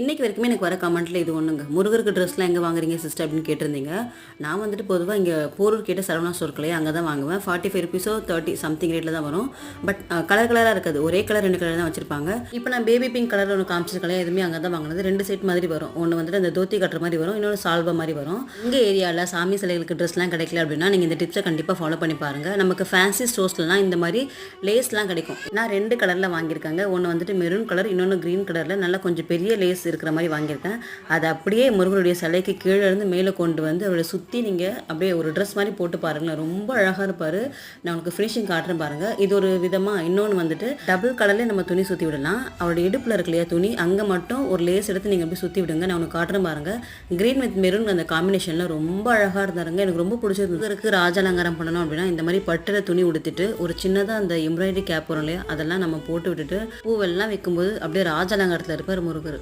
இன்றைக்கி வரைக்குமே எனக்கு வர கமெண்ட்டில் இது ஒன்றுங்க, முருகருக்கு ட்ரெஸ்லாம் எங்கே வாங்குறீங்க சிஸ்டர் அப்படின்னு கேட்டிருந்தீங்க. நான் வந்துட்டு பொதுவாக இங்கே போரூர் கேட்ட சரவணா ஸ்டோர்க்கலையே அங்கே தான் வாங்குவேன். 45 ருபீஸோ 30 சம்திங் ரேட்டில் தான் வரும். பட் கலர் கலராக இருக்காது, ஒரே கலர் 2 கலர் தான் வச்சிருப்பாங்க. இப்போ நான் பேபி பிங்க் கலரில் ஒன்று காமிச்சிருக்கலையே, எதுவுமே அங்கே தான் வாங்கினது. 2 செட் மாதிரி வரும். ஒன்று வந்துட்டு அந்த தோத்தி கட்டுற மாதிரி வரும், இன்னொரு சால்வா மாதிரி வரும். இங்கே ஏரியாவில் சாமி சிலைகளுக்கு ட்ரெஸ்லாம் கிடைக்கல அப்படின்னா நீங்கள் இந்த டிப்ஸை கண்டிப்பாக ஃபாலோ பண்ணி பாருங்கள். நமக்கு ஃபேன்சி ஸ்டோர்ஸ்லாம் இந்த மாதிரி லேஸ்லாம் கிடைக்கும். நான் 2 கலரில் வாங்கியிருக்காங்க. ஒன்று வந்துட்டு மெரூன் கலர், இன்னொன்று க்ரீன் கலரில் நல்லா கொஞ்சம் பெரிய லேஸ் இருக்கிற மாதிரி வாங்கியிருக்கேன். அதை அப்படியே முருகனுடைய சிலைக்கு கீழே இருந்து மேலே கொண்டு வந்து அவரை சுற்றி நீங்கள் அப்படியே ஒரு ட்ரெஸ் மாதிரி போட்டு பாருங்களேன், ரொம்ப அழகாக இருப்பார். நான் உனக்கு ஃபினிஷிங் காட்டுறேன் பாருங்கள். இது ஒரு விதமாக. இன்னொன்று வந்துட்டு டபுள் கலர்லேயே நம்ம துணி சுற்றி விடலாம். அவருடைய இடுப்பில் இருக்கு இல்லையா துணி, அங்கே மட்டும் ஒரு லேஸ் எடுத்து நீங்கள் அப்படி சுற்றி விடுங்க. நான் உனக்கு காட்டுறேன் பாருங்கள். க்ரீன் வித் மெரூன் அந்த காம்பினேஷனில் ரொம்ப அழகாக இருந்தாருங்க. எனக்கு ரொம்ப பிடிச்சது. இருக்கு ராஜ அலங்காரம் பண்ணணும் அப்படின்னா இந்த மாதிரி பட்டுற துணி உடுத்திட்டு ஒரு சின்னதாக அந்த எம்ப்ராய்டரி கேப் வரும் இல்லையா, அதெல்லாம் நம்ம போட்டு விட்டுட்டு பூவெல்லாம் வைக்கும்போது அப்படியே ராஜ அலங்காரத்தில் இருப்பார் முருகர்.